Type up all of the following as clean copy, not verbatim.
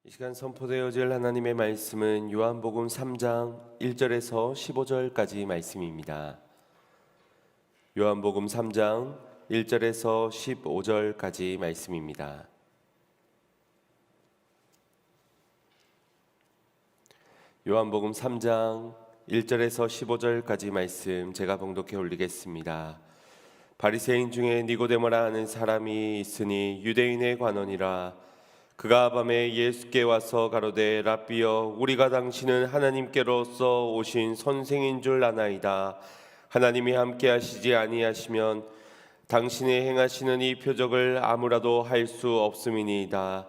이 시간 선포되어질 하나님의 말씀은 요한복음 3장 1절에서 15절까지 말씀입니다. 요한복음 3장 1절에서 15절까지 말씀입니다. 요한복음 3장 1절에서 15절까지 말씀 제가 봉독해 올리겠습니다. 바리새인 중에 니고데모라 하는 사람이 있으니 유대인의 관원이라. 그가 밤에 예수께 와서 가로되 랍비여, 우리가 당신은 하나님께로서 오신 선생인 줄 아나이다. 하나님이 함께 하시지 아니하시면 당신이 행하시는 이 표적을 아무라도 할 수 없음이니이다.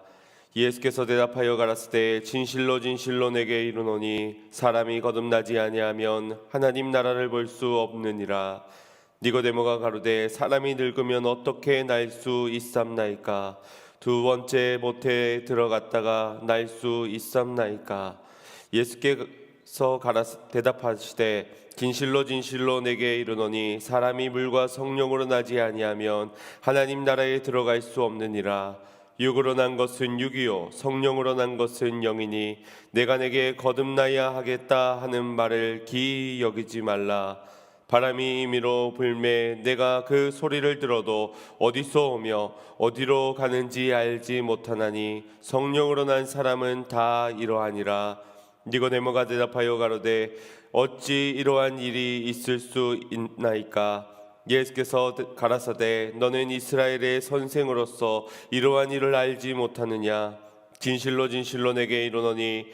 예수께서 대답하여 가라사대 진실로 진실로 내게 이르노니 사람이 거듭나지 아니하면 하나님 나라를 볼 수 없느니라. 니고데모가 가로되 사람이 늙으면 어떻게 날 수 있삼나이까? 두 번째 모태에 들어갔다가 날 수 있삼나이까? 예수께서 대답하시되 진실로 진실로 내게 이르노니 사람이 물과 성령으로 나지 아니하면 하나님 나라에 들어갈 수 없느니라. 육으로 난 것은 육이요 성령으로 난 것은 영이니 내가 내게 거듭나야 하겠다 하는 말을 기이 여기지 말라. 바람이 임의로 불매 내가 그 소리를 들어도 어디서 오며 어디로 가는지 알지 못하나니 성령으로 난 사람은 다 이러하니라. 니고데모가 대답하여 가로되 어찌 이러한 일이 있을 수 있나이까? 예수께서 가라사대 너는 이스라엘의 선생으로서 이러한 일을 알지 못하느냐? 진실로 진실로 내게 이르노니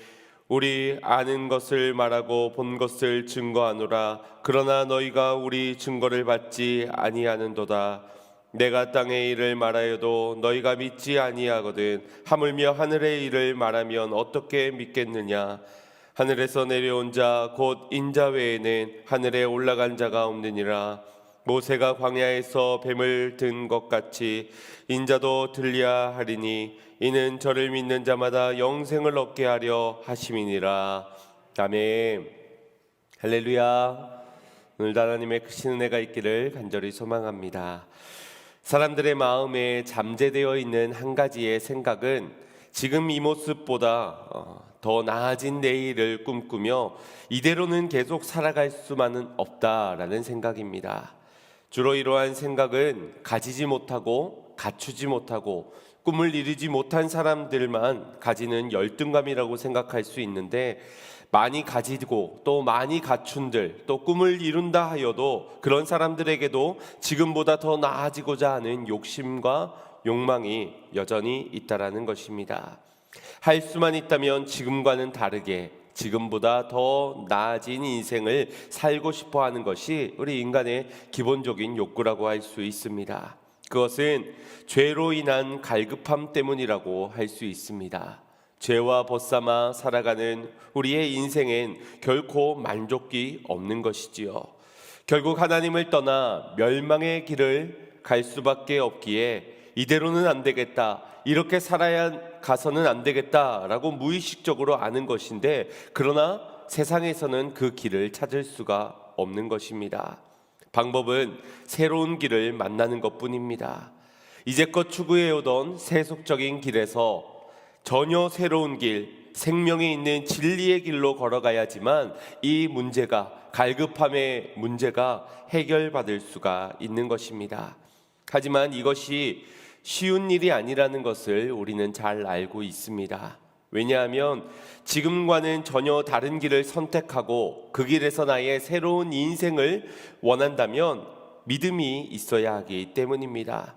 우리 아는 것을 말하고 본 것을 증거하노라. 그러나 너희가 우리 증거를 받지 아니하는도다. 내가 땅의 일을 말하여도 너희가 믿지 아니하거든 하물며 하늘의 일을 말하면 어떻게 믿겠느냐? 하늘에서 내려온 자 곧 인자 외에는 하늘에 올라간 자가 없느니라. 모세가 광야에서 뱀을 든 것 같이 인자도 들려야 하리니 이는 저를 믿는 자마다 영생을 얻게 하려 하심이니라. 아멘. 할렐루야. 오늘도 하나님의 크신 은혜가 있기를 간절히 소망합니다. 사람들의 마음에 잠재되어 있는 한 가지의 생각은 지금 이 모습보다 더 나아진 내일을 꿈꾸며 이대로는 계속 살아갈 수만은 없다라는 생각입니다. 주로 이러한 생각은 가지지 못하고 갖추지 못하고 꿈을 이루지 못한 사람들만 가지는 열등감이라고 생각할 수 있는데, 많이 가지고 또 많이 갖춘들, 또 꿈을 이룬다 하여도 그런 사람들에게도 지금보다 더 나아지고자 하는 욕심과 욕망이 여전히 있다라는 것입니다. 할 수만 있다면 지금과는 다르게 지금보다 더 나아진 인생을 살고 싶어 하는 것이 우리 인간의 기본적인 욕구라고 할 수 있습니다. 그것은 죄로 인한 갈급함 때문이라고 할 수 있습니다. 죄와 벗삼아 살아가는 우리의 인생엔 결코 만족이 없는 것이지요. 결국 하나님을 떠나 멸망의 길을 갈 수밖에 없기에 이대로는 안 되겠다, 이렇게 살아야 가서는 안 되겠다라고 무의식적으로 아는 것인데, 그러나 세상에서는 그 길을 찾을 수가 없는 것입니다. 방법은 새로운 길을 만나는 것뿐입니다. 이제껏 추구해오던 세속적인 길에서 전혀 새로운 길, 생명이 있는 진리의 길로 걸어가야지만 이 문제가, 갈급함의 문제가 해결받을 수가 있는 것입니다. 하지만 이것이 쉬운 일이 아니라는 것을 우리는 잘 알고 있습니다. 왜냐하면 지금과는 전혀 다른 길을 선택하고 그 길에서 나의 새로운 인생을 원한다면 믿음이 있어야 하기 때문입니다.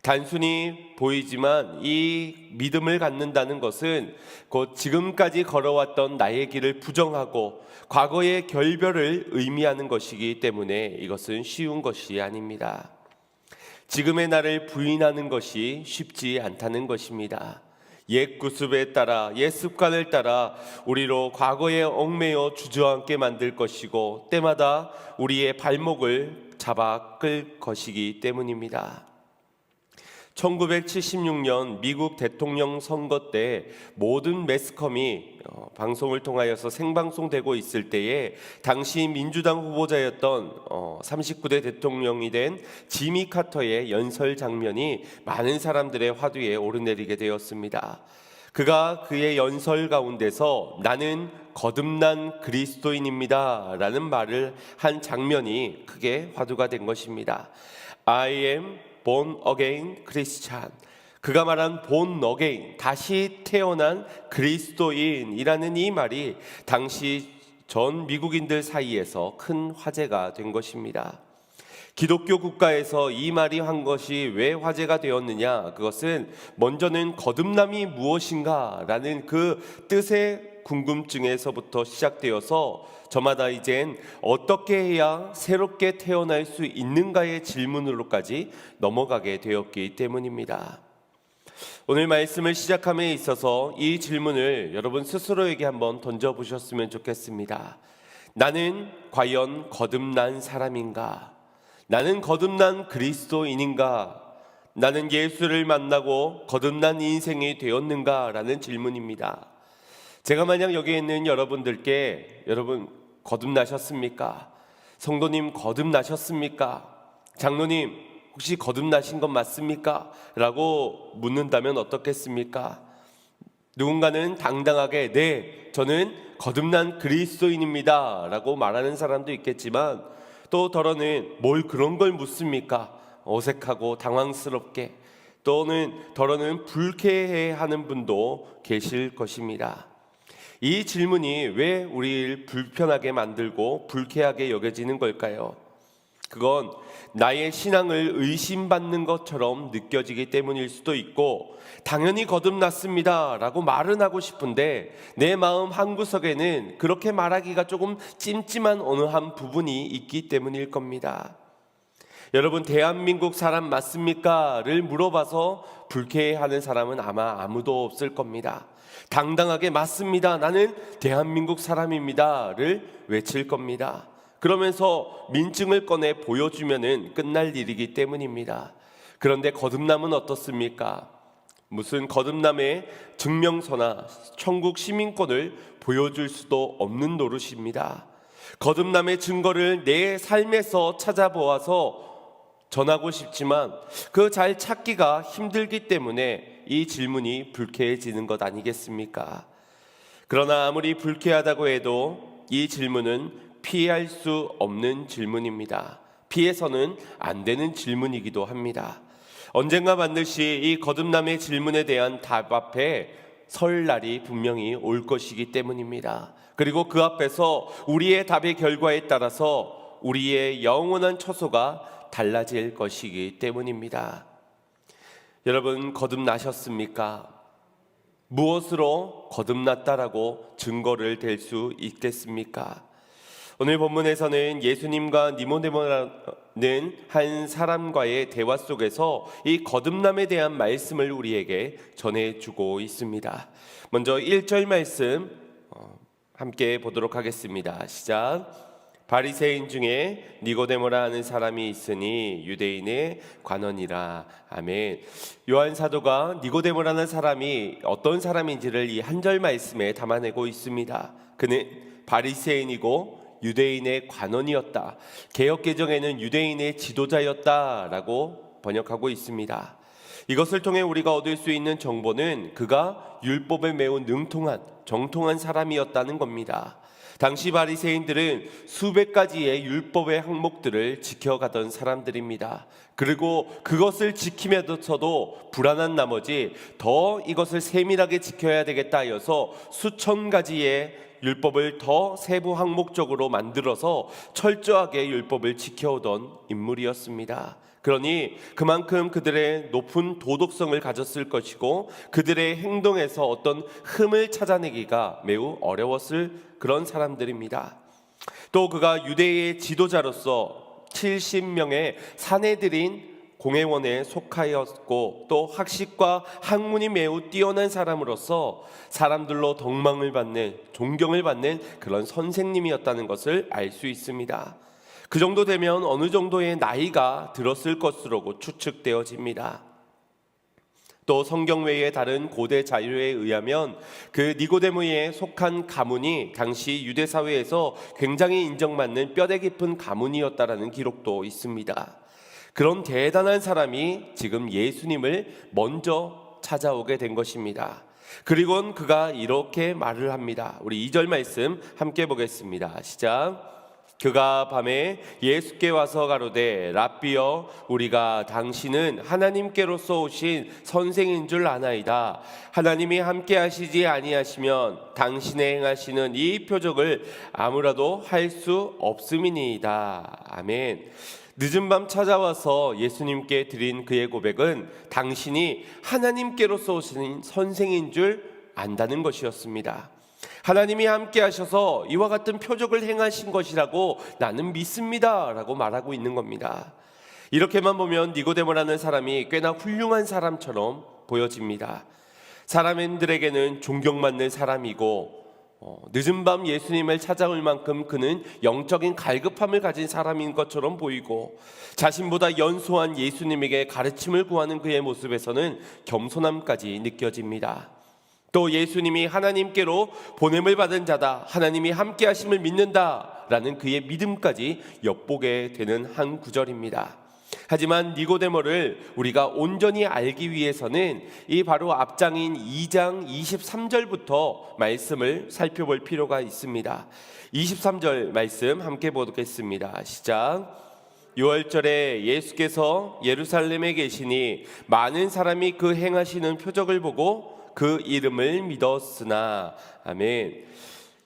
단순히 보이지만 이 믿음을 갖는다는 것은 곧 지금까지 걸어왔던 나의 길을 부정하고 과거의 결별을 의미하는 것이기 때문에 이것은 쉬운 것이 아닙니다. 지금의 나를 부인하는 것이 쉽지 않다는 것입니다. 옛 구습에 따라, 옛 습관을 따라 우리로 과거에 얽매여 주저앉게 만들 것이고 때마다 우리의 발목을 잡아 끌 것이기 때문입니다. 1976년 미국 대통령 선거 때 모든 매스컴이 방송을 통하여서 생방송되고 있을 때에 당시 민주당 후보자였던 39대 대통령이 된 지미 카터의 연설 장면이 많은 사람들의 화두에 오르내리게 되었습니다. 그가 그의 연설 가운데서 나는 거듭난 그리스도인입니다 라는 말을 한 장면이 크게 화두가 된 것입니다. I am born again Christian. 그가 말한 born again, 다시 태어난 그리스도인이라는 이 말이 당시 전 미국인들 사이에서 큰 화제가 된 것입니다. 기독교 국가에서 이 말이 한 것이 왜 화제가 되었느냐? 그것은 먼저는 거듭남이 무엇인가? 라는 그 뜻의 궁금증에서부터 시작되어서 저마다 이젠 어떻게 해야 새롭게 태어날 수 있는가의 질문으로까지 넘어가게 되었기 때문입니다. 오늘 말씀을 시작함에 있어서 이 질문을 여러분 스스로에게 한번 던져보셨으면 좋겠습니다. 나는 과연 거듭난 사람인가? 나는 거듭난 그리스도인인가? 나는 예수를 만나고 거듭난 인생이 되었는가? 라는 질문입니다. 제가 만약 여기에 있는 여러분들께 여러분 거듭나셨습니까? 성도님 거듭나셨습니까? 장로님 혹시 거듭나신 것 맞습니까? 라고 묻는다면 어떻겠습니까? 누군가는 당당하게 네, 저는 거듭난 그리스도인입니다 라고 말하는 사람도 있겠지만 또 더러는 뭘 그런 걸 묻습니까? 어색하고 당황스럽게 또는 더러는 불쾌해하는 분도 계실 것입니다. 이 질문이 왜 우리를 불편하게 만들고 불쾌하게 여겨지는 걸까요? 그건 나의 신앙을 의심받는 것처럼 느껴지기 때문일 수도 있고 당연히 거듭났습니다 라고 말은 하고 싶은데 내 마음 한구석에는 그렇게 말하기가 조금 찜찜한 어느 한 부분이 있기 때문일 겁니다. 여러분 대한민국 사람 맞습니까? 를 물어봐서 불쾌해하는 사람은 아마 아무도 없을 겁니다. 당당하게 맞습니다. 나는 대한민국 사람입니다. 를 외칠 겁니다. 그러면서 민증을 꺼내 보여주면은 끝날 일이기 때문입니다. 그런데 거듭남은 어떻습니까? 무슨 거듭남의 증명서나 천국 시민권을 보여줄 수도 없는 노릇입니다. 거듭남의 증거를 내 삶에서 찾아보아서 전하고 싶지만 그 잘 찾기가 힘들기 때문에 이 질문이 불쾌해지는 것 아니겠습니까? 그러나 아무리 불쾌하다고 해도 이 질문은 피할 수 없는 질문입니다. 피해서는 안 되는 질문이기도 합니다. 언젠가 반드시 이 거듭남의 질문에 대한 답 앞에 설 날이 분명히 올 것이기 때문입니다. 그리고 그 앞에서 우리의 답의 결과에 따라서 우리의 영원한 처소가 달라질 것이기 때문입니다. 여러분 거듭나셨습니까? 무엇으로 거듭났다라고 증거를 댈 수 있겠습니까? 오늘 본문에서는 예수님과 니고데모라는 한 사람과의 대화 속에서 이 거듭남에 대한 말씀을 우리에게 전해주고 있습니다. 먼저 1절 말씀 함께 보도록 하겠습니다. 시작. 바리새인 중에 니고데모라 하는 사람이 있으니 유대인의 관원이라. 아멘. 요한 사도가 니고데모라는 사람이 어떤 사람인지를 이 한 절 말씀에 담아내고 있습니다. 그는 바리새인이고 유대인의 관원이었다. 개역개정에는 유대인의 지도자였다라고 번역하고 있습니다. 이것을 통해 우리가 얻을 수 있는 정보는 그가 율법에 매우 능통한 정통한 사람이었다는 겁니다. 당시 바리새인들은 수백 가지의 율법의 항목들을 지켜가던 사람들입니다. 그리고 그것을 지키면서도 불안한 나머지 더 이것을 세밀하게 지켜야 되겠다 하여서 수천 가지의 율법을 더 세부 항목적으로 만들어서 철저하게 율법을 지켜오던 인물이었습니다. 그러니 그만큼 그들의 높은 도덕성을 가졌을 것이고 그들의 행동에서 어떤 흠을 찾아내기가 매우 어려웠을 그런 사람들입니다. 또 그가 유대의 지도자로서 70명의 사내들인 공회원에 속하였고 또 학식과 학문이 매우 뛰어난 사람으로서 사람들로 덕망을 받는 존경을 받는 그런 선생님이었다는 것을 알 수 있습니다. 그 정도 되면 어느 정도의 나이가 들었을 것으로 추측되어집니다. 또 성경 외의 다른 고대 자료에 의하면 그 니고데모에 속한 가문이 당시 유대 사회에서 굉장히 인정받는 뼈대 깊은 가문이었다라는 기록도 있습니다. 그런 대단한 사람이 지금 예수님을 먼저 찾아오게 된 것입니다. 그리고는 그가 이렇게 말을 합니다. 우리 2절 말씀 함께 보겠습니다. 시작. 그가 밤에 예수께 와서 가로되 랍비여 우리가 당신은 하나님께로서 오신 선생인 줄 아나이다. 하나님이 함께 하시지 아니하시면 당신의 행하시는 이 표적을 아무라도 할 수 없음이니이다. 아멘. 늦은 밤 찾아와서 예수님께 드린 그의 고백은 당신이 하나님께로서 오신 선생인 줄 안다는 것이었습니다. 하나님이 함께 하셔서 이와 같은 표적을 행하신 것이라고 나는 믿습니다 라고 말하고 있는 겁니다. 이렇게만 보면 니고데모라는 사람이 꽤나 훌륭한 사람처럼 보여집니다. 사람들에게는 존경받는 사람이고 늦은 밤 예수님을 찾아올 만큼 그는 영적인 갈급함을 가진 사람인 것처럼 보이고 자신보다 연소한 예수님에게 가르침을 구하는 그의 모습에서는 겸손함까지 느껴집니다. 또 예수님이 하나님께로 보냄을 받은 자다, 하나님이 함께 하심을 믿는다 라는 그의 믿음까지 엿보게 되는 한 구절입니다. 하지만 니고데모를 우리가 온전히 알기 위해서는 이 바로 앞장인 2장 23절부터 말씀을 살펴볼 필요가 있습니다. 23절 말씀 함께 보겠습니다. 시작. 유월절에 예수께서 예루살렘에 계시니 많은 사람이 그 행하시는 표적을 보고 그 이름을 믿었으나. 아멘.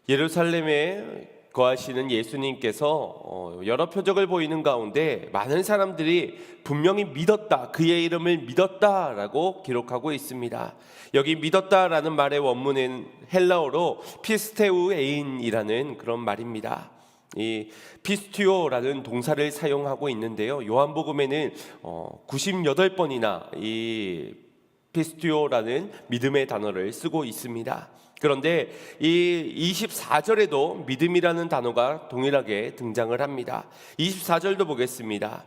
예루살렘에 거하시는 예수님께서 여러 표적을 보이는 가운데 많은 사람들이 분명히 믿었다, 그의 이름을 믿었다라고 기록하고 있습니다. 여기 믿었다라는 말의 원문은 헬라어로 피스테우에인이라는 그런 말입니다. 이 피스티오라는 동사를 사용하고 있는데요, 요한복음에는 98번이나 이 피스티오라는 믿음의 단어를 쓰고 있습니다. 그런데 이 24절에도 믿음이라는 단어가 동일하게 등장을 합니다. 24절도 보겠습니다.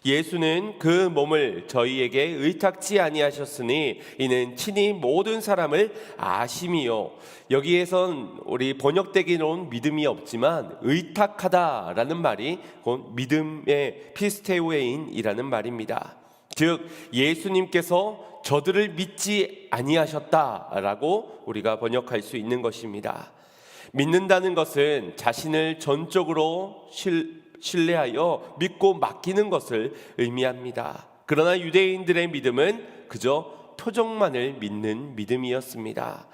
예수는 그 몸을 저희에게 의탁지 아니하셨으니 이는 친히 모든 사람을 아심이요. 여기에선 우리 번역되기로는 믿음이 없지만 의탁하다라는 말이 곧 믿음의 피스테오에인이라는 말입니다. 즉 예수님께서 저들을 믿지 아니하셨다라고 우리가 번역할 수 있는 것입니다. 믿는다는 것은 자신을 전적으로 신뢰하여 믿고 맡기는 것을 의미합니다. 그러나 유대인들의 믿음은 그저 표적만을 믿는 믿음이었습니다.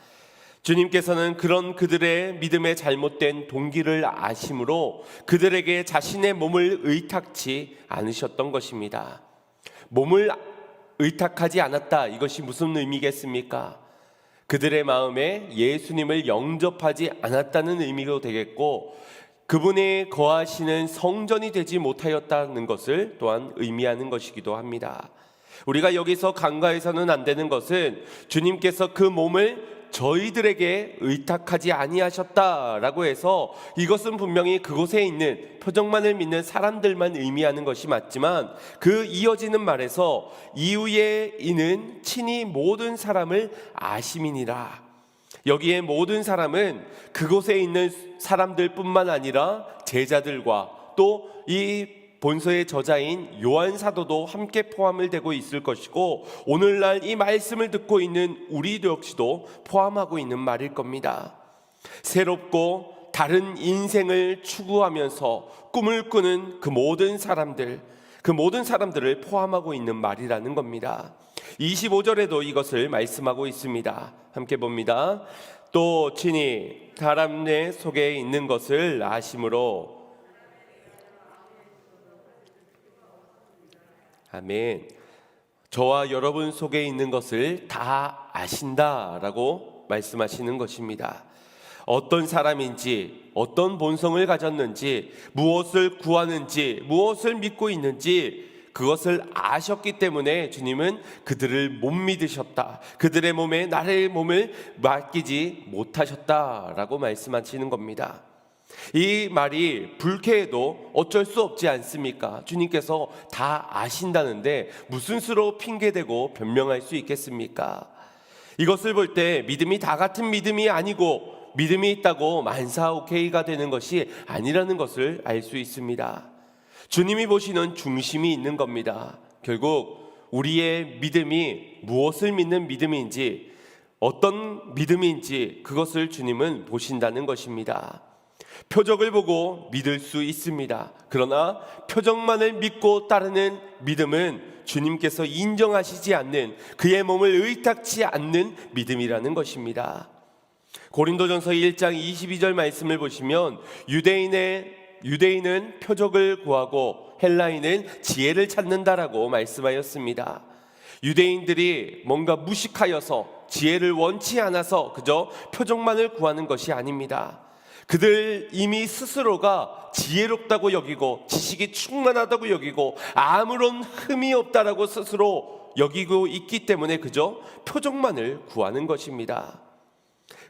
주님께서는 그런 그들의 믿음의 잘못된 동기를 아심으로 그들에게 자신의 몸을 의탁치 않으셨던 것입니다. 몸을 의탁하지 않았다, 이것이 무슨 의미겠습니까? 그들의 마음에 예수님을 영접하지 않았다는 의미도 되겠고 그분의 거하시는 성전이 되지 못하였다는 것을 또한 의미하는 것이기도 합니다. 우리가 여기서 간과해서는 안 되는 것은 주님께서 그 몸을 저희들에게 의탁하지 아니하셨다라고 해서 이것은 분명히 그곳에 있는 표적만을 믿는 사람들만 의미하는 것이 맞지만 그 이어지는 말에서 이후에 이는 친히 모든 사람을 아심이니라. 여기에 모든 사람은 그곳에 있는 사람들뿐만 아니라 제자들과 또 이 본서의 저자인 요한 사도도 함께 포함을 되고 있을 것이고 오늘날 이 말씀을 듣고 있는 우리 역시도 포함하고 있는 말일 겁니다. 새롭고 다른 인생을 추구하면서 꿈을 꾸는 그 모든 사람들을 포함하고 있는 말이라는 겁니다. 25절에도 이것을 말씀하고 있습니다. 함께 봅니다. 또 친히 사람 내 속에 있는 것을 아심으로. 아멘. 저와 여러분 속에 있는 것을 다 아신다라고 말씀하시는 것입니다. 어떤 사람인지, 어떤 본성을 가졌는지, 무엇을 구하는지, 무엇을 믿고 있는지 그것을 아셨기 때문에 주님은 그들을 못 믿으셨다, 그들의 몸에 나의 몸을 맡기지 못하셨다라고 말씀하시는 겁니다. 이 말이 불쾌해도 어쩔 수 없지 않습니까? 주님께서 다 아신다는데 무슨 수로 핑계대고 변명할 수 있겠습니까? 이것을 볼 때 믿음이 다 같은 믿음이 아니고 믿음이 있다고 만사오케이가 되는 것이 아니라는 것을 알 수 있습니다. 주님이 보시는 중심이 있는 겁니다. 결국 우리의 믿음이 무엇을 믿는 믿음인지, 어떤 믿음인지 그것을 주님은 보신다는 것입니다. 표적을 보고 믿을 수 있습니다. 그러나 표적만을 믿고 따르는 믿음은 주님께서 인정하시지 않는, 그의 몸을 의탁치 않는 믿음이라는 것입니다. 고린도전서 1장 22절 말씀을 보시면 유대인은 표적을 구하고 헬라인은 지혜를 찾는다라고 말씀하였습니다. 유대인들이 뭔가 무식하여서 지혜를 원치 않아서 그저 표적만을 구하는 것이 아닙니다. 그들 이미 스스로가 지혜롭다고 여기고 지식이 충만하다고 여기고 아무런 흠이 없다라고 스스로 여기고 있기 때문에 그저 표적만을 구하는 것입니다.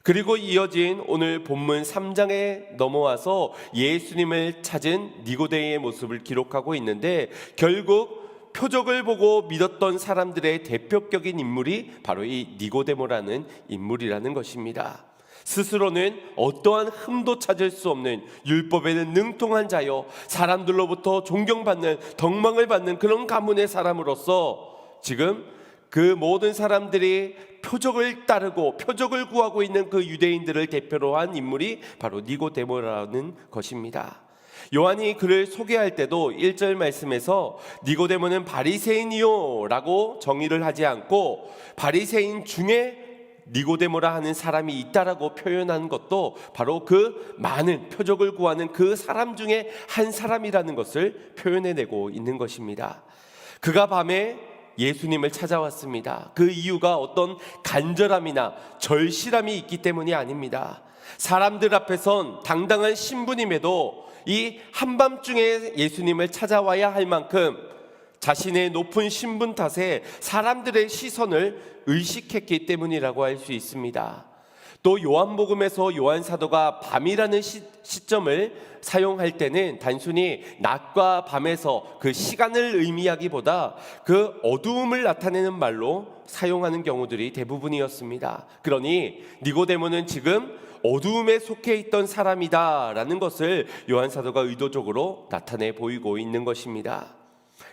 그리고 이어진 오늘 본문 3장에 넘어와서 예수님을 찾은 니고데의 모습을 기록하고 있는데, 결국 표적을 보고 믿었던 사람들의 대표격인 인물이 바로 이 니고데모라는 인물이라는 것입니다. 스스로는 어떠한 흠도 찾을 수 없는 율법에는 능통한 자요, 사람들로부터 존경받는, 덕망을 받는 그런 가문의 사람으로서 지금 그 모든 사람들이 표적을 따르고 표적을 구하고 있는 그 유대인들을 대표로 한 인물이 바로 니고데모라는 것입니다. 요한이 그를 소개할 때도 1절 말씀에서 니고데모는 바리새인이요 라고 정의를 하지 않고 바리새인 중에 니고데모라 하는 사람이 있다라고 표현한 것도 바로 그 많은 표적을 구하는 그 사람 중에 한 사람이라는 것을 표현해내고 있는 것입니다. 그가 밤에 예수님을 찾아왔습니다. 그 이유가 어떤 간절함이나 절실함이 있기 때문이 아닙니다. 사람들 앞에선 당당한 신분임에도 이 한밤중에 예수님을 찾아와야 할 만큼 자신의 높은 신분 탓에 사람들의 시선을 의식했기 때문이라고 할 수 있습니다. 또 요한복음에서 요한 사도가 밤이라는 시점을 사용할 때는 단순히 낮과 밤에서 그 시간을 의미하기보다 그 어두움을 나타내는 말로 사용하는 경우들이 대부분이었습니다. 그러니 니고데모는 지금 어두움에 속해 있던 사람이다라는 것을 요한 사도가 의도적으로 나타내 보이고 있는 것입니다.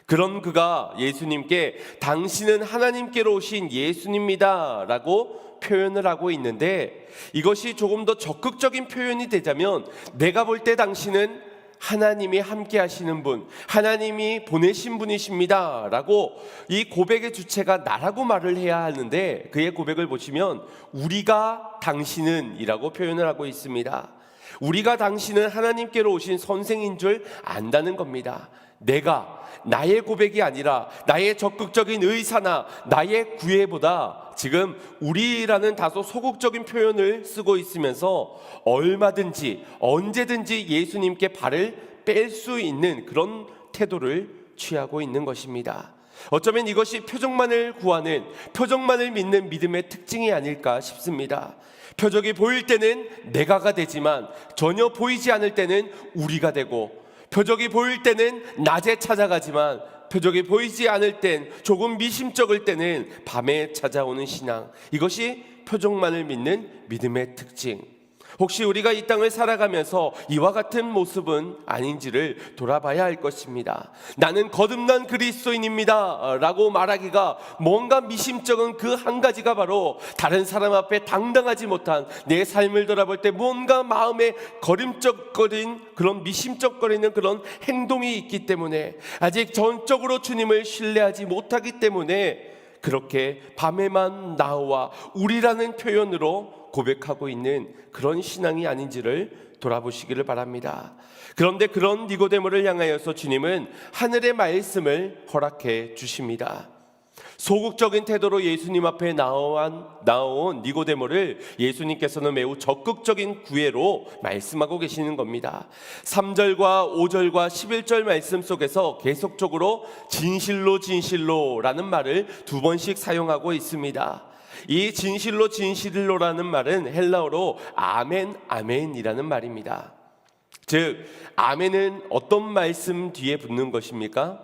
그런 그가 예수님께 당신은 하나님께로 오신 예수님입니다 라고 표현을 하고 있는데, 이것이 조금 더 적극적인 표현이 되자면 내가 볼 때 당신은 하나님이 함께 하시는 분, 하나님이 보내신 분이십니다 라고 이 고백의 주체가 나라고 말을 해야 하는데, 그의 고백을 보시면 우리가 당신은 이라고 표현을 하고 있습니다. 우리가 당신은 하나님께로 오신 선생인 줄 안다는 겁니다. 나의 고백이 아니라 나의 적극적인 의사나 나의 구애보다 지금 우리라는 다소 소극적인 표현을 쓰고 있으면서 얼마든지 언제든지 예수님께 발을 뺄 수 있는 그런 태도를 취하고 있는 것입니다. 어쩌면 이것이 표적만을 구하는, 표적만을 믿는 믿음의 특징이 아닐까 싶습니다. 표적이 보일 때는 내가가 되지만 전혀 보이지 않을 때는 우리가 되고, 표적이 보일 때는 낮에 찾아가지만 표적이 보이지 않을 땐, 조금 미심쩍을 때는 밤에 찾아오는 신앙, 이것이 표적만을 믿는 믿음의 특징. 혹시 우리가 이 땅을 살아가면서 이와 같은 모습은 아닌지를 돌아봐야 할 것입니다. 나는 거듭난 그리스도인입니다 라고 말하기가 뭔가 미심쩍은 그 한 가지가 바로 다른 사람 앞에 당당하지 못한 내 삶을 돌아볼 때 뭔가 마음에 거림쩍거린 그런 미심쩍거리는 그런 행동이 있기 때문에, 아직 전적으로 주님을 신뢰하지 못하기 때문에 그렇게 밤에만 나와 우리라는 표현으로 고백하고 있는 그런 신앙이 아닌지를 돌아보시기를 바랍니다. 그런데 그런 니고데모를 향하여서 주님은 하늘의 말씀을 허락해 주십니다. 소극적인 태도로 예수님 앞에 나온 니고데모를 예수님께서는 매우 적극적인 구애로 말씀하고 계시는 겁니다. 3절과 5절과 11절 말씀 속에서 계속적으로 진실로 진실로라는 말을 두 번씩 사용하고 있습니다. 이 진실로라는 말은 헬라어로 아멘 아멘이라는 말입니다. 즉 아멘은 어떤 말씀 뒤에 붙는 것입니까?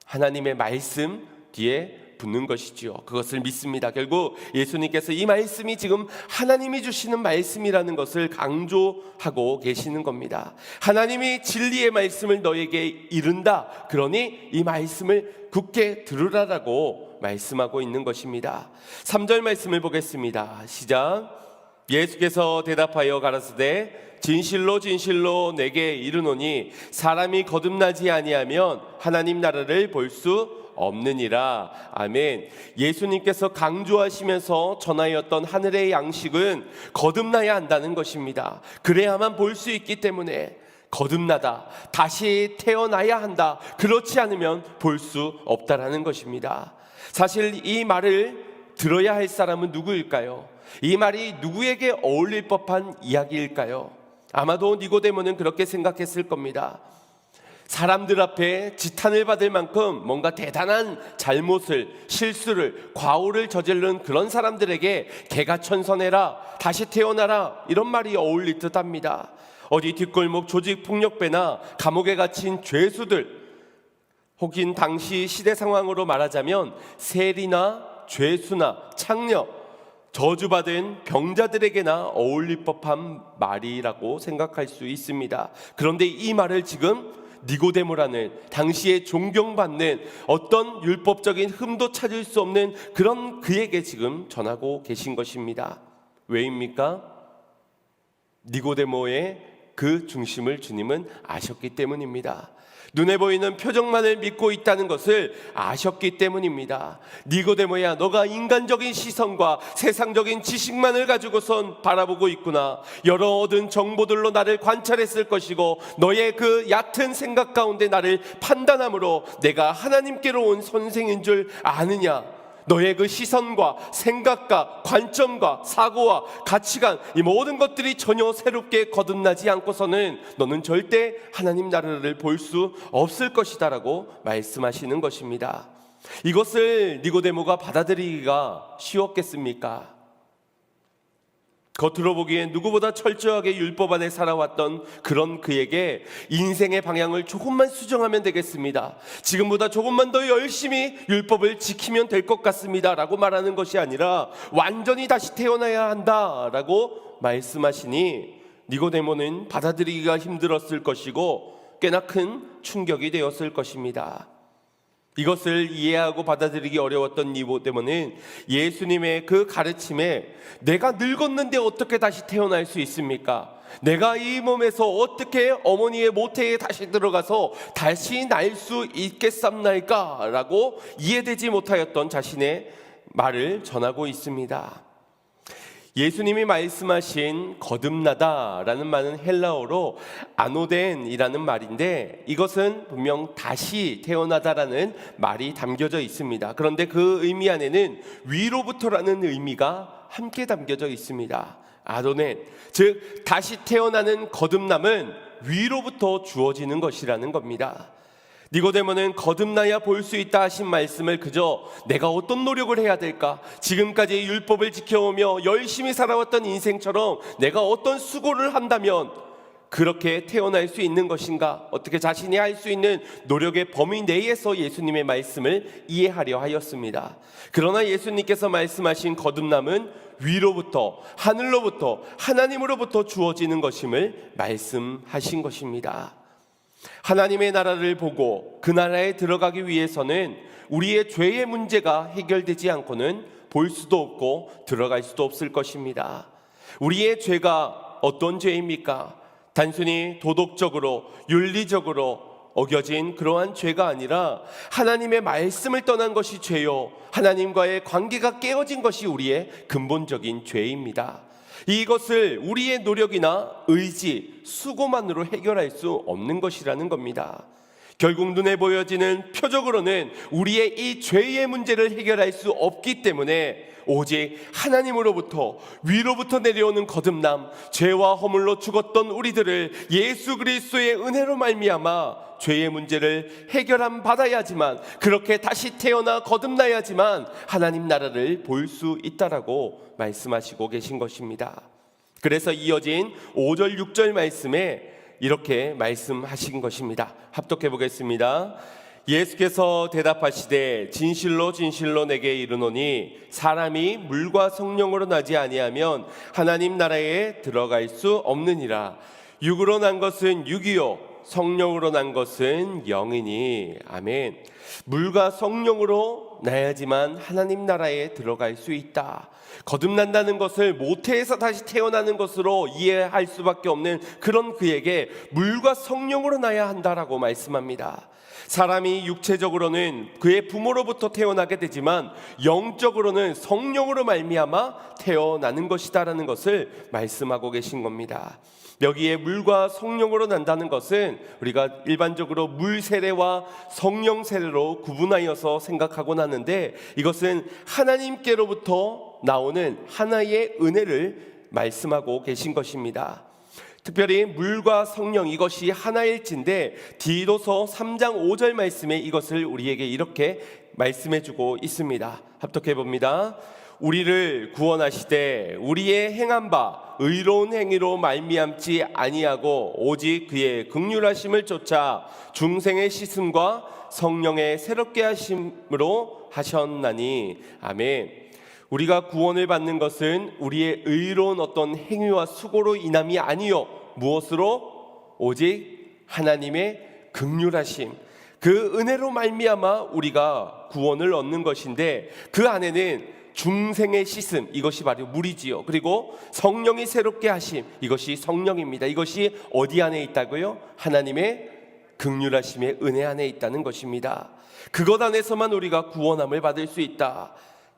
하나님의 말씀 뒤에 붙는 것이지요. 그것을 믿습니다. 결국 예수님께서 이 말씀이 지금 하나님이 주시는 말씀이라는 것을 강조하고 계시는 겁니다. 하나님이 진리의 말씀을 너에게 이른다. 그러니 이 말씀을 굳게 들으라라고 말씀하고 있는 것입니다. 3절 말씀을 보겠습니다. 시작. 예수께서 대답하여 가라사대 진실로 진실로 내게 이르노니 사람이 거듭나지 아니하면 하나님 나라를 볼 수 없느니라. 아멘. 예수님께서 강조하시면서 전하였던 하늘의 양식은 거듭나야 한다는 것입니다. 그래야만 볼 수 있기 때문에 거듭나다, 다시 태어나야 한다. 그렇지 않으면 볼 수 없다라는 것입니다. 사실 이 말을 들어야 할 사람은 누구일까요? 이 말이 누구에게 어울릴 법한 이야기일까요? 아마도 니고데모는 그렇게 생각했을 겁니다. 사람들 앞에 지탄을 받을 만큼 뭔가 대단한 잘못을, 실수를, 과오를 저지른 그런 사람들에게 개가천선해라, 다시 태어나라, 이런 말이 어울릴 듯합니다. 어디 뒷골목 조직폭력배나 감옥에 갇힌 죄수들, 혹은 당시 시대 상황으로 말하자면 세리나 죄수나 창녀, 저주받은 병자들에게나 어울릴 법한 말이라고 생각할 수 있습니다. 그런데 이 말을 지금 니고데모라는 당시에 존경받는 어떤 율법적인 흠도 찾을 수 없는 그런 그에게 지금 전하고 계신 것입니다. 왜입니까? 니고데모의 그 중심을 주님은 아셨기 때문입니다. 눈에 보이는 표정만을 믿고 있다는 것을 아셨기 때문입니다. 니고데모야, 너가 인간적인 시선과 세상적인 지식만을 가지고선 바라보고 있구나. 여러 얻은 정보들로 나를 관찰했을 것이고 너의 그 얕은 생각 가운데 나를 판단함으로 내가 하나님께로 온 선생인 줄 아느냐. 너의 그 시선과 생각과 관점과 사고와 가치관, 이 모든 것들이 전혀 새롭게 거듭나지 않고서는 너는 절대 하나님 나라를 볼 수 없을 것이다 라고 말씀하시는 것입니다. 이것을 니고데모가 받아들이기가 쉬웠겠습니까? 겉으로 보기엔 누구보다 철저하게 율법 안에 살아왔던 그런 그에게 인생의 방향을 조금만 수정하면 되겠습니다. 지금보다 조금만 더 열심히 율법을 지키면 될 것 같습니다 라고 말하는 것이 아니라 완전히 다시 태어나야 한다 라고 말씀하시니 니고데모는 받아들이기가 힘들었을 것이고 꽤나 큰 충격이 되었을 것입니다. 이것을 이해하고 받아들이기 어려웠던 니고데모는 예수님의 그 가르침에 내가 늙었는데 어떻게 다시 태어날 수 있습니까? 내가 이 몸에서 어떻게 어머니의 모태에 다시 들어가서 다시 날 수 있겠삼나이까? 라고 이해되지 못하였던 자신의 말을 전하고 있습니다. 예수님이 말씀하신 거듭나다라는 말은 헬라어로 아노덴이라는 말인데 이것은 분명 다시 태어나다라는 말이 담겨져 있습니다. 그런데 그 의미 안에는 위로부터라는 의미가 함께 담겨져 있습니다. 아노덴, 즉 다시 태어나는 거듭남은 위로부터 주어지는 것이라는 겁니다. 니고데모는 거듭나야 볼 수 있다 하신 말씀을 그저 내가 어떤 노력을 해야 될까? 지금까지 율법을 지켜오며 열심히 살아왔던 인생처럼 내가 어떤 수고를 한다면 그렇게 태어날 수 있는 것인가? 어떻게 자신이 할 수 있는 노력의 범위 내에서 예수님의 말씀을 이해하려 하였습니다. 그러나 예수님께서 말씀하신 거듭남은 위로부터, 하늘로부터, 하나님으로부터 주어지는 것임을 말씀하신 것입니다. 하나님의 나라를 보고 그 나라에 들어가기 위해서는 우리의 죄의 문제가 해결되지 않고는 볼 수도 없고 들어갈 수도 없을 것입니다. 우리의 죄가 어떤 죄입니까? 단순히 도덕적으로, 윤리적으로 어겨진 그러한 죄가 아니라 하나님의 말씀을 떠난 것이 죄요, 하나님과의 관계가 깨어진 것이 우리의 근본적인 죄입니다. 이것을 우리의 노력이나 의지, 수고만으로 해결할 수 없는 것이라는 겁니다. 결국 눈에 보여지는 표적으로는 우리의 이 죄의 문제를 해결할 수 없기 때문에 오직 하나님으로부터 위로부터 내려오는 거듭남, 죄와 허물로 죽었던 우리들을 예수 그리스도의 은혜로 말미암아 죄의 문제를 해결함 받아야지만, 그렇게 다시 태어나 거듭나야지만 하나님 나라를 볼 수 있다라고 말씀하시고 계신 것입니다. 그래서 이어진 5절 6절 말씀에 이렇게 말씀하신 것입니다. 합독해 보겠습니다. 예수께서 대답하시되 진실로 진실로 내게 이르노니 사람이 물과 성령으로 나지 아니하면 하나님 나라에 들어갈 수 없느니라. 육으로 난 것은 육이요 성령으로 난 것은 영이니. 아멘. 물과 성령으로 나야지만 하나님 나라에 들어갈 수 있다. 거듭난다는 것을 모태에서 다시 태어나는 것으로 이해할 수밖에 없는 그런 그에게 물과 성령으로 나야 한다라고 말씀합니다. 사람이 육체적으로는 그의 부모로부터 태어나게 되지만 영적으로는 성령으로 말미암아 태어나는 것이다라는 것을 말씀하고 계신 겁니다. 여기에 물과 성령으로 난다는 것은 우리가 일반적으로 물 세례와 성령 세례로 구분하여서 생각하곤 하는데, 이것은 하나님께로부터 나오는 하나의 은혜를 말씀하고 계신 것입니다. 특별히 물과 성령, 이것이 하나일진데 디도서 3장 5절 말씀에 이것을 우리에게 이렇게 말씀해 주고 있습니다. 합독해 봅니다. 우리를 구원하시되 우리의 행한 바 의로운 행위로 말미암지 아니하고 오직 그의 긍휼하심을 쫓아 중생의 씻음과 성령의 새롭게 하심으로 하셨나니. 아멘. 우리가 구원을 받는 것은 우리의 의로운 어떤 행위와 수고로 인함이 아니요 무엇으로? 오직 하나님의 긍휼하심, 그 은혜로 말미암아 우리가 구원을 얻는 것인데, 그 안에는 중생의 씻음, 이것이 바로 물이지요. 그리고 성령이 새롭게 하심, 이것이 성령입니다. 이것이 어디 안에 있다고요? 하나님의 긍휼하심의 은혜 안에 있다는 것입니다. 그것 안에서만 우리가 구원함을 받을 수 있다.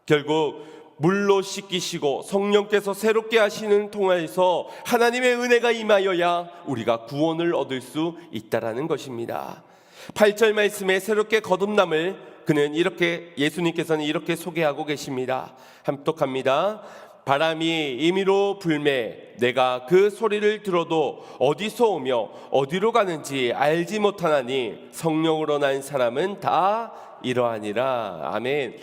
결국 물로 씻기시고 성령께서 새롭게 하시는 통하여서 하나님의 은혜가 임하여야 우리가 구원을 얻을 수 있다라는 것입니다. 8절 말씀에 새롭게 거듭남을 그는 이렇게, 예수님께서는 이렇게 소개하고 계십니다. 함독합니다. 바람이 임의로 불매 내가 그 소리를 들어도 어디서 오며 어디로 가는지 알지 못하나니 성령으로 난 사람은 다 이러하니라. 아멘.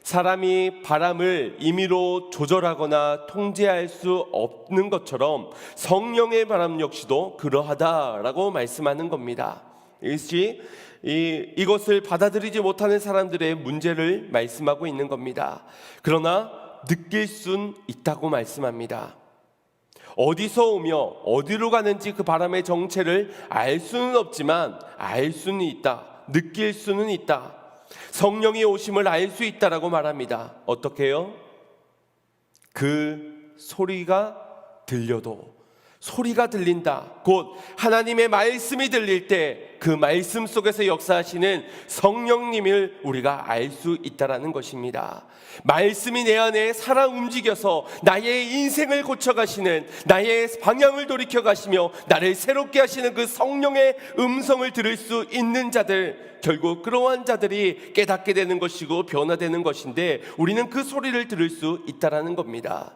사람이 바람을 임의로 조절하거나 통제할 수 없는 것처럼 성령의 바람 역시도 그러하다라고 말씀하는 겁니다. 이것을 받아들이지 못하는 사람들의 문제를 말씀하고 있는 겁니다. 그러나 느낄 순 있다고 말씀합니다. 어디서 오며 어디로 가는지 그 바람의 정체를 알 수는 없지만 알 수는 있다. 느낄 수는 있다. 성령이 오심을 알 수 있다라고 말합니다. 어떻게요? 그 소리가 들려도, 소리가 들린다. 곧 하나님의 말씀이 들릴 때 그 말씀 속에서 역사하시는 성령님을 우리가 알 수 있다라는 것입니다. 말씀이 내 안에 살아 움직여서 나의 인생을 고쳐가시는, 나의 방향을 돌이켜가시며 나를 새롭게 하시는 그 성령의 음성을 들을 수 있는 자들, 결국 그러한 자들이 깨닫게 되는 것이고 변화되는 것인데, 우리는 그 소리를 들을 수 있다라는 겁니다.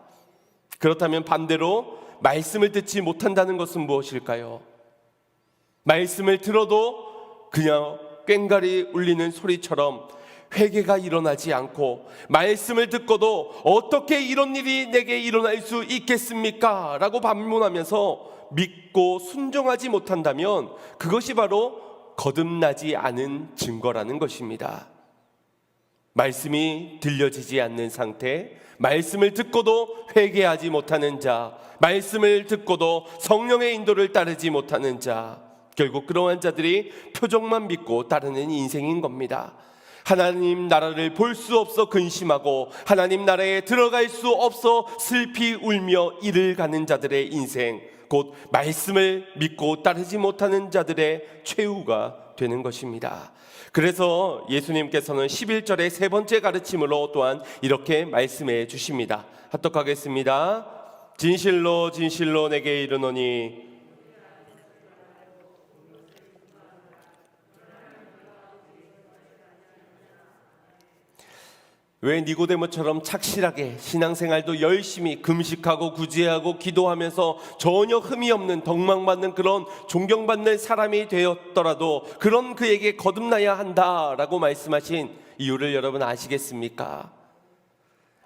그렇다면 반대로 말씀을 듣지 못한다는 것은 무엇일까요? 말씀을 들어도 그냥 꽹가리 울리는 소리처럼 회개가 일어나지 않고, 말씀을 듣고도 어떻게 이런 일이 내게 일어날 수 있겠습니까? 라고 반문하면서 믿고 순종하지 못한다면 그것이 바로 거듭나지 않은 증거라는 것입니다. 말씀이 들려지지 않는 상태, 말씀을 듣고도 회개하지 못하는 자, 말씀을 듣고도 성령의 인도를 따르지 못하는 자, 결국 그러한 자들이 표적만 믿고 따르는 인생인 겁니다. 하나님 나라를 볼 수 없어 근심하고 하나님 나라에 들어갈 수 없어 슬피 울며 이를 가는 자들의 인생, 곧 말씀을 믿고 따르지 못하는 자들의 최후가 되는 것입니다. 그래서 예수님께서는 11절의 세 번째 가르침으로 또한 이렇게 말씀해 주십니다. 합독하겠습니다. 진실로 진실로 내게 이르노니 왜 니고데모처럼 착실하게 신앙생활도 열심히 금식하고 구제하고 기도하면서 전혀 흠이 없는 덕망받는 그런 존경받는 사람이 되었더라도 그런 그에게 거듭나야 한다라고 말씀하신 이유를 여러분 아시겠습니까?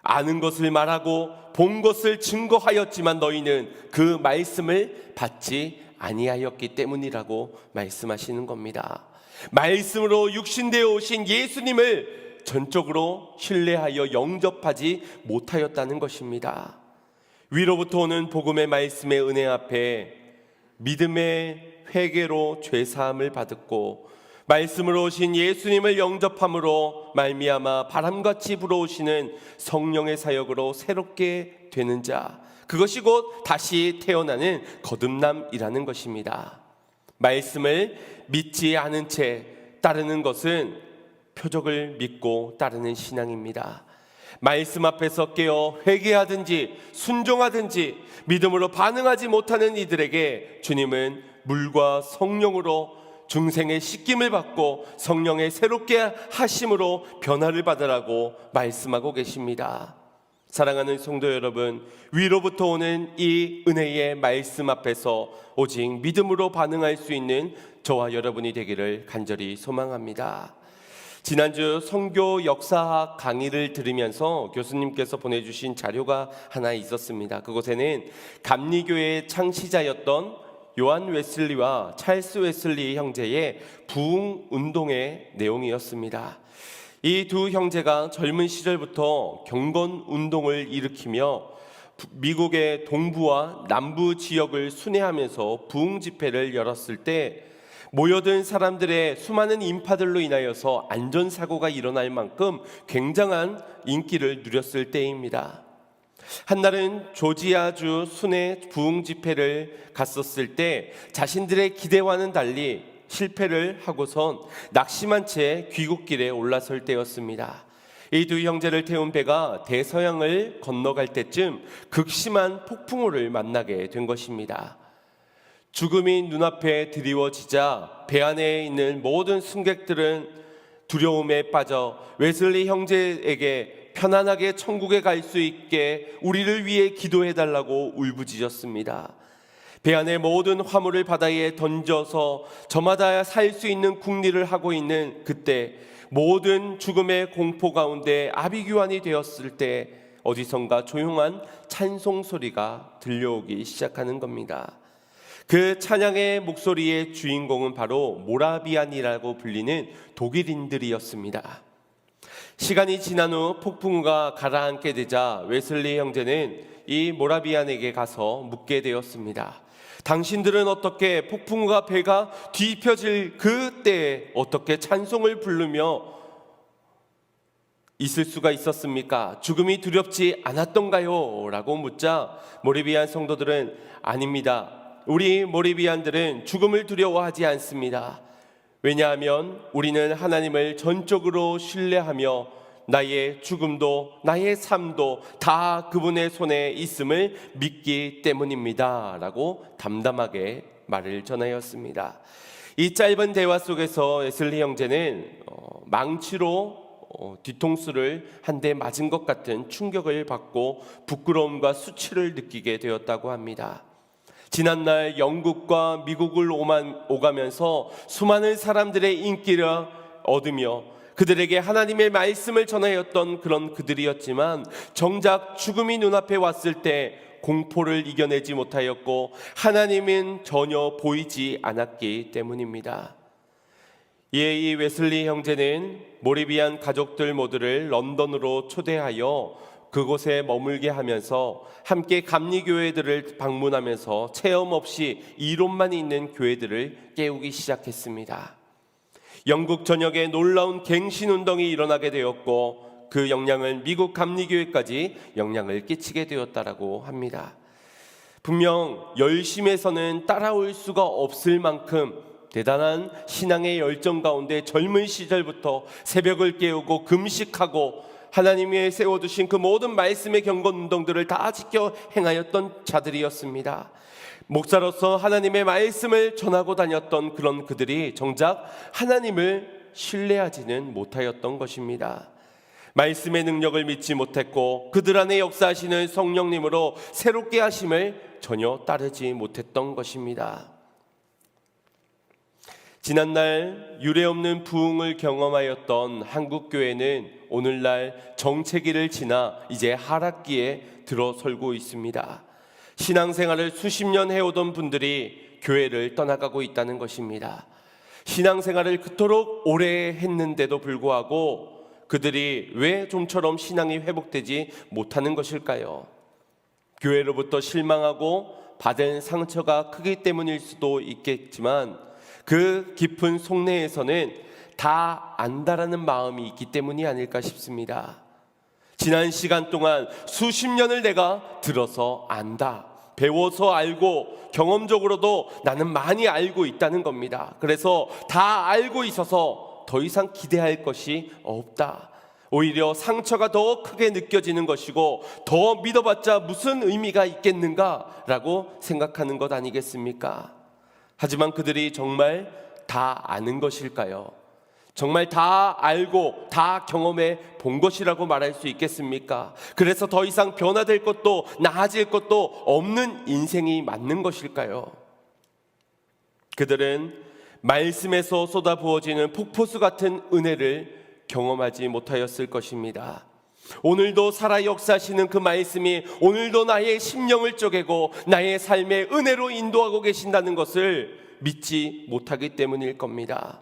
아는 것을 말하고 본 것을 증거하였지만 너희는 그 말씀을 받지 아니하였기 때문이라고 말씀하시는 겁니다. 말씀으로 육신되어 오신 예수님을 전적으로 신뢰하여 영접하지 못하였다는 것입니다. 위로부터 오는 복음의 말씀의 은혜 앞에 믿음의 회개로 죄사함을 받았고, 말씀으로 오신 예수님을 영접함으로 말미암아 바람같이 불어오시는 성령의 사역으로 새롭게 되는 자, 그것이 곧 다시 태어나는 거듭남이라는 것입니다. 말씀을 믿지 않은 채 따르는 것은 표적을 믿고 따르는 신앙입니다. 말씀 앞에서 깨어 회개하든지 순종하든지 믿음으로 반응하지 못하는 이들에게 주님은 물과 성령으로 중생의 씻김을 받고 성령의 새롭게 하심으로 변화를 받으라고 말씀하고 계십니다. 사랑하는 성도 여러분, 위로부터 오는 이 은혜의 말씀 앞에서 오직 믿음으로 반응할 수 있는 저와 여러분이 되기를 간절히 소망합니다. 지난주 선교 역사학 강의를 들으면서 교수님께서 보내주신 자료가 하나 있었습니다. 그곳에는 감리교회의 창시자였던 요한 웨슬리와 찰스 웨슬리 형제의 부흥 운동의 내용이었습니다. 이 두 형제가 젊은 시절부터 경건 운동을 일으키며 미국의 동부와 남부 지역을 순회하면서 부흥 집회를 열었을 때 모여든 사람들의 수많은 인파들로 인하여서 안전사고가 일어날 만큼 굉장한 인기를 누렸을 때입니다. 한날은 조지아주 순회 부흥 집회를 갔었을 때 자신들의 기대와는 달리 실패를 하고선 낙심한 채 귀국길에 올라설 때였습니다. 이 두 형제를 태운 배가 대서양을 건너갈 때쯤 극심한 폭풍우를 만나게 된 것입니다. 죽음이 눈앞에 드리워지자 배 안에 있는 모든 승객들은 두려움에 빠져 웨슬리 형제에게 편안하게 천국에 갈 수 있게 우리를 위해 기도해달라고 울부짖었습니다. 배 안에 모든 화물을 바다에 던져서 저마다 살 수 있는 궁리를 하고 있는 그때, 모든 죽음의 공포 가운데 아비규환이 되었을 때 어디선가 조용한 찬송 소리가 들려오기 시작하는 겁니다. 그 찬양의 목소리의 주인공은 바로 모라비안이라고 불리는 독일인들이었습니다. 시간이 지난 후 폭풍우가 가라앉게 되자 웨슬리 형제는 이 모라비안에게 가서 묻게 되었습니다. 당신들은 어떻게 폭풍우가 배가 뒤집혀질 그때에 어떻게 찬송을 부르며 있을 수가 있었습니까? 죽음이 두렵지 않았던가요? 라고 묻자 모라비안 성도들은 아닙니다. 우리 모라비안들은 죽음을 두려워하지 않습니다. 왜냐하면 우리는 하나님을 전적으로 신뢰하며 나의 죽음도 나의 삶도 다 그분의 손에 있음을 믿기 때문입니다. 라고 담담하게 말을 전하였습니다. 이 짧은 대화 속에서 웨슬리 형제는 망치로 뒤통수를 한 대 맞은 것 같은 충격을 받고 부끄러움과 수치를 느끼게 되었다고 합니다. 지난날 영국과 미국을 오가면서 수많은 사람들의 인기를 얻으며 그들에게 하나님의 말씀을 전하였던 그런 그들이었지만 정작 죽음이 눈앞에 왔을 때 공포를 이겨내지 못하였고 하나님은 전혀 보이지 않았기 때문입니다. 이에 이 웨슬리 형제는 모라비안 가족들 모두를 런던으로 초대하여 그곳에 머물게 하면서 함께 감리교회들을 방문하면서 체험 없이 이론만 있는 교회들을 깨우기 시작했습니다. 영국 전역에 놀라운 갱신운동이 일어나게 되었고 그 영향을 미국 감리교회까지 영향을 끼치게 되었다라고 합니다. 분명 열심에서는 따라올 수가 없을 만큼 대단한 신앙의 열정 가운데 젊은 시절부터 새벽을 깨우고 금식하고 하나님이 세워두신 그 모든 말씀의 경건운동들을 다 지켜 행하였던 자들이었습니다. 목사로서 하나님의 말씀을 전하고 다녔던 그런 그들이 정작 하나님을 신뢰하지는 못하였던 것입니다. 말씀의 능력을 믿지 못했고 그들 안에 역사하시는 성령님으로 새롭게 하심을 전혀 따르지 못했던 것입니다. 지난날 유례없는 부흥을 경험하였던 한국교회는 오늘날 정체기를 지나 이제 하락기에 들어설고 있습니다. 신앙생활을 수십 년 해오던 분들이 교회를 떠나가고 있다는 것입니다. 신앙생활을 그토록 오래 했는데도 불구하고 그들이 왜 좀처럼 신앙이 회복되지 못하는 것일까요? 교회로부터 실망하고 받은 상처가 크기 때문일 수도 있겠지만 그 깊은 속내에서는 다 안다라는 마음이 있기 때문이 아닐까 싶습니다. 지난 시간 동안 수십 년을 내가 들어서 안다, 배워서 알고 경험적으로도 나는 많이 알고 있다는 겁니다. 그래서 다 알고 있어서 더 이상 기대할 것이 없다. 오히려 상처가 더 크게 느껴지는 것이고 더 믿어봤자 무슨 의미가 있겠는가라고 생각하는 것 아니겠습니까? 하지만 그들이 정말 다 아는 것일까요? 정말 다 알고 다 경험해 본 것이라고 말할 수 있겠습니까? 그래서 더 이상 변화될 것도 나아질 것도 없는 인생이 맞는 것일까요? 그들은 말씀에서 쏟아부어지는 폭포수 같은 은혜를 경험하지 못하였을 것입니다. 오늘도 살아 역사하시는 그 말씀이 오늘도 나의 심령을 쪼개고 나의 삶의 은혜로 인도하고 계신다는 것을 믿지 못하기 때문일 겁니다.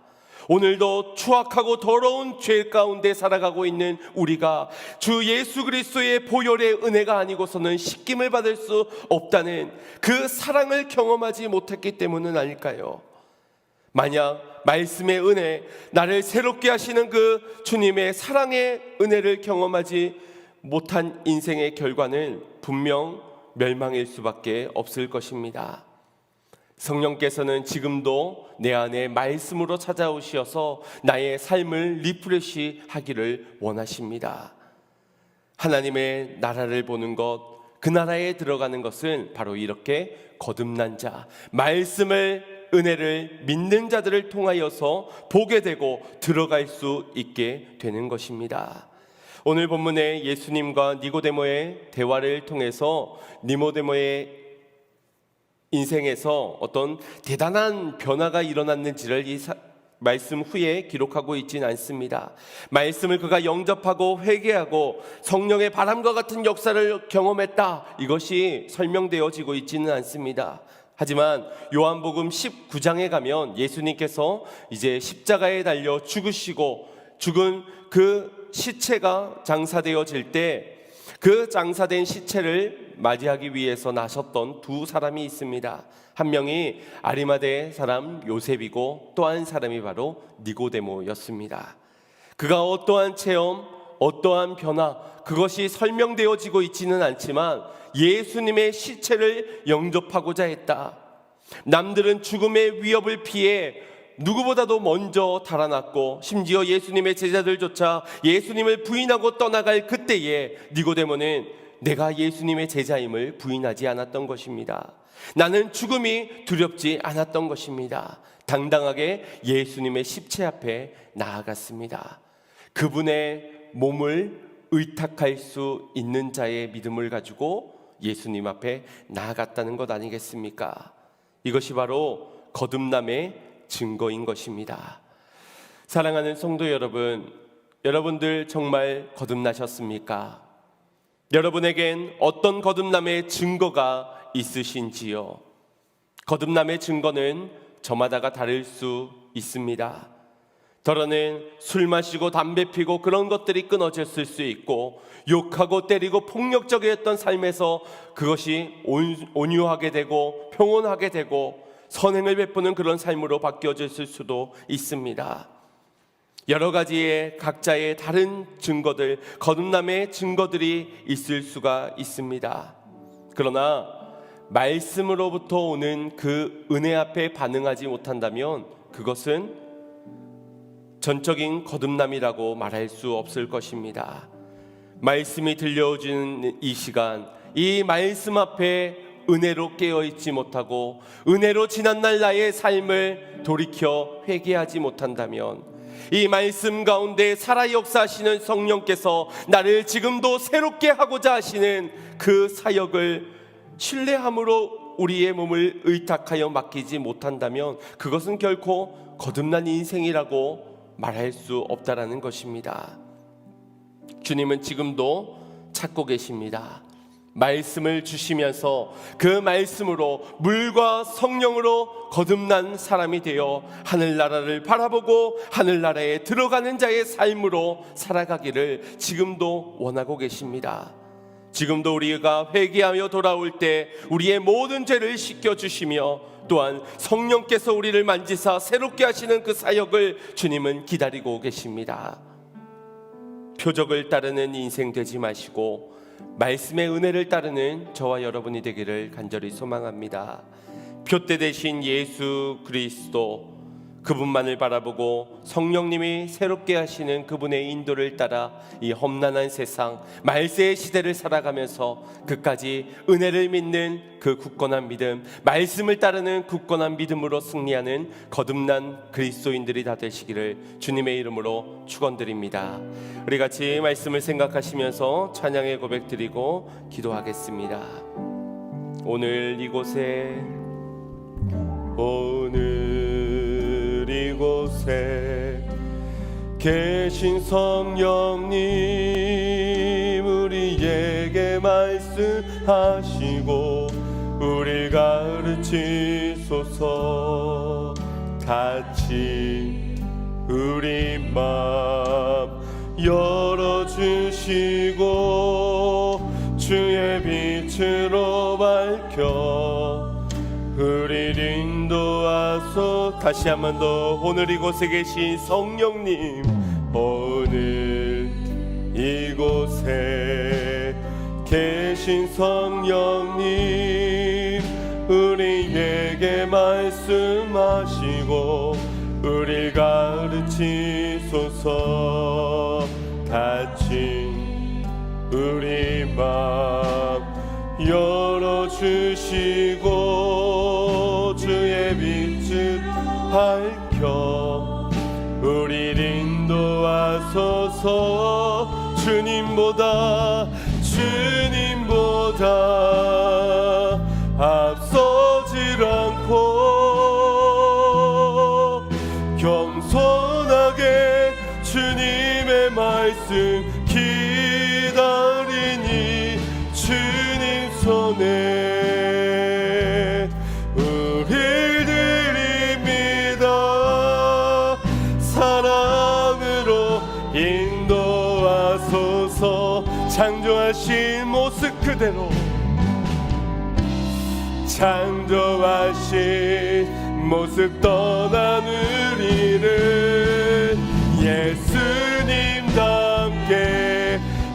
오늘도 추악하고 더러운 죄 가운데 살아가고 있는 우리가 주 예수 그리스도의 보혈의 은혜가 아니고서는 씻김을 받을 수 없다는 그 사랑을 경험하지 못했기 때문은 아닐까요? 만약 말씀의 은혜, 나를 새롭게 하시는 그 주님의 사랑의 은혜를 경험하지 못한 인생의 결과는 분명 멸망일 수밖에 없을 것입니다. 성령께서는 지금도 내 안에 말씀으로 찾아오셔서 나의 삶을 리프레시 하기를 원하십니다. 하나님의 나라를 보는 것, 그 나라에 들어가는 것은 바로 이렇게 거듭난 자, 말씀을 은혜를 믿는 자들을 통하여서 보게 되고 들어갈 수 있게 되는 것입니다. 오늘 본문에 예수님과 니고데모의 대화를 통해서 니고데모의 인생에서 어떤 대단한 변화가 일어났는지를 이 말씀 후에 기록하고 있지는 않습니다. 말씀을 그가 영접하고 회개하고 성령의 바람과 같은 역사를 경험했다, 이것이 설명되어지고 있지는 않습니다. 하지만 요한복음 19장에 가면 예수님께서 이제 십자가에 달려 죽으시고 죽은 그 시체가 장사되어질 때 그 장사된 시체를 맞이하기 위해서 나섰던 두 사람이 있습니다. 한 명이 아리마대 사람 요셉이고 또 한 사람이 바로 니고데모였습니다. 그가 어떠한 체험, 어떠한 변화, 그것이 설명되어지고 있지는 않지만 예수님의 시체를 영접하고자 했다. 남들은 죽음의 위협을 피해 누구보다도 먼저 달아났고 심지어 예수님의 제자들조차 예수님을 부인하고 떠나갈 그때에 니고데모는 내가 예수님의 제자임을 부인하지 않았던 것입니다. 나는 죽음이 두렵지 않았던 것입니다. 당당하게 예수님의 십체 앞에 나아갔습니다. 그분의 몸을 의탁할 수 있는 자의 믿음을 가지고 예수님 앞에 나아갔다는 것 아니겠습니까? 이것이 바로 거듭남의 증거인 것입니다. 사랑하는 성도 여러분, 여러분들 정말 거듭나셨습니까? 여러분에겐 어떤 거듭남의 증거가 있으신지요? 거듭남의 증거는 저마다가 다를 수 있습니다. 저는 술 마시고 담배 피고 그런 것들이 끊어졌을 수 있고, 욕하고 때리고 폭력적이었던 삶에서 그것이 온유하게 되고 평온하게 되고 선행을 베푸는 그런 삶으로 바뀌어졌을 수도 있습니다. 여러 가지의 각자의 다른 증거들, 거듭남의 증거들이 있을 수가 있습니다. 그러나 말씀으로부터 오는 그 은혜 앞에 반응하지 못한다면 그것은 전적인 거듭남이라고 말할 수 없을 것입니다. 말씀이 들려오는 이 시간, 이 말씀 앞에 은혜로 깨어있지 못하고 은혜로 지난날 나의 삶을 돌이켜 회개하지 못한다면 이 말씀 가운데 살아 역사하시는 성령께서 나를 지금도 새롭게 하고자 하시는 그 사역을 신뢰함으로 우리의 몸을 의탁하여 맡기지 못한다면 그것은 결코 거듭난 인생이라고 말할 수 없다라는 것입니다. 주님은 지금도 찾고 계십니다. 말씀을 주시면서 그 말씀으로 물과 성령으로 거듭난 사람이 되어 하늘나라를 바라보고 하늘나라에 들어가는 자의 삶으로 살아가기를 지금도 원하고 계십니다. 지금도 우리가 회개하며 돌아올 때 우리의 모든 죄를 씻겨주시며 또한 성령께서 우리를 만지사 새롭게 하시는 그 사역을 주님은 기다리고 계십니다. 표적을 따르는 인생 되지 마시고 말씀의 은혜를 따르는 저와 여러분이 되기를 간절히 소망합니다. 표대 되신 예수 그리스도, 그분만을 바라보고 성령님이 새롭게 하시는 그분의 인도를 따라 이 험난한 세상 말세의 시대를 살아가면서 끝까지 은혜를 믿는 그 굳건한 믿음, 말씀을 따르는 굳건한 믿음으로 승리하는 거듭난 그리스도인들이 다 되시기를 주님의 이름으로 축원드립니다. 우리 같이 말씀을 생각하시면서 찬양의 고백 드리고 기도하겠습니다. 오늘 이곳에 이곳에 계신 성령님 우리에게 말씀하시고 우리 가르치소서. 같이 우리 마음 열어주시고 주의 빛으로 밝혀 우리를 인도하소. 다시 한 번 더. 오늘 이곳에 계신 성령님, 오늘 이곳에 계신 성령님 우리에게 말씀하시고 우리 가르치소서. 같이 우리 마음 열어주시고 주의 빛을 밝혀 우리를 인도하소서. 주님보다 앞서질 않고 겸손하게 주님의 말씀 기다리니 주님 손에 우릴 드립니다. 사랑으로 인도하소서. 창조하신 모습 그대로, 창조하신 모습 떠난 우리를 예수님답게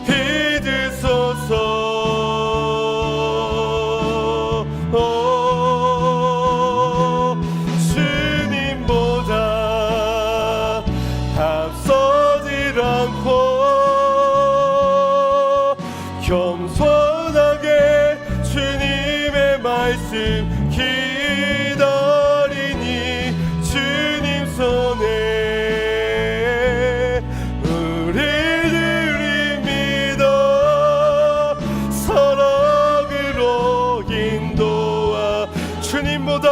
믿으소서. 주님보다 앞서질 않고 겸손하게 주님의 말씀 기다리니 주님 손에 우리 드립니다. 사랑으로 인도하 주님보다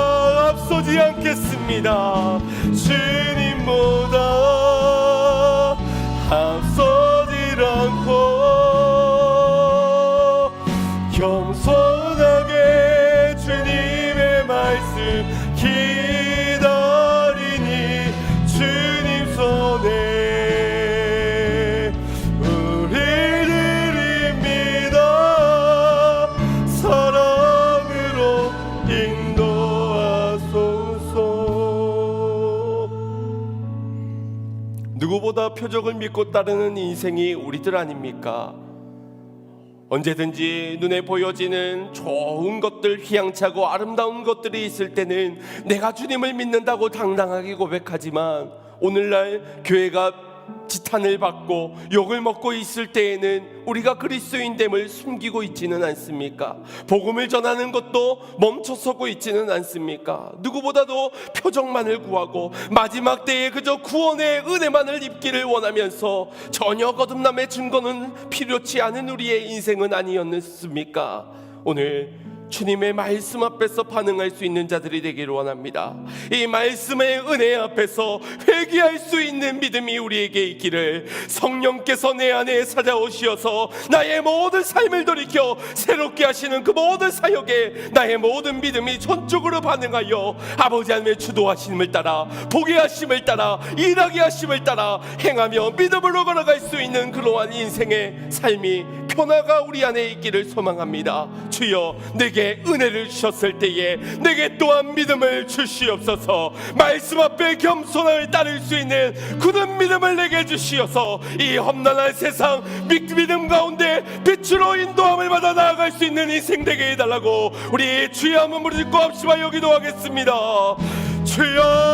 앞서지 않겠습니다. 주님보다 앞서질 않고 겸손하게 주님의 말씀 기다리니 주님 손에 우리 드립니다. 사랑으로 인도하소서. 누구보다 표적을 믿고 따르는 인생이 우리들 아닙니까? 언제든지 눈에 보여지는 좋은 것들, 휘황차고 아름다운 것들이 있을 때는 내가 주님을 믿는다고 당당하게 고백하지만 오늘날 교회가 지탄을 받고 욕을 먹고 있을 때에는 우리가 그리스도인됨을 숨기고 있지는 않습니까? 복음을 전하는 것도 멈춰서고 있지는 않습니까? 누구보다도 표적만을 구하고 마지막 때에 그저 구원의 은혜만을 입기를 원하면서 전혀 거듭남의 증거는 필요치 않은 우리의 인생은 아니었습니까? 오늘 주님의 말씀 앞에서 반응할 수 있는 자들이 되기를 원합니다. 이 말씀의 은혜 앞에서 회개할 수 있는 믿음이 우리에게 있기를, 성령께서 내 안에 찾아오시어서 나의 모든 삶을 돌이켜 새롭게 하시는 그 모든 사역에 나의 모든 믿음이 전적으로 반응하여 아버지 하나님의 주도하심을 따라, 보게 하심을 따라, 일하게 하심을 따라 행하며 믿음으로 걸어갈 수 있는 그러한 인생의 삶이 변화가 우리 안에 있기를 소망합니다. 주여, 내게 은혜를 주셨을 때에 내게 또한 믿음을 주시옵소서. 말씀 앞에 겸손함을 따를 수 있는 굳은 믿음을 내게 주시어서 이 험난한 세상 믿음 가운데 빛으로 인도함을 받아 나아갈 수 있는 인생 되게 해달라고 우리 주의 한번 부르짖고 합심하여 기도하겠습니다. 주여,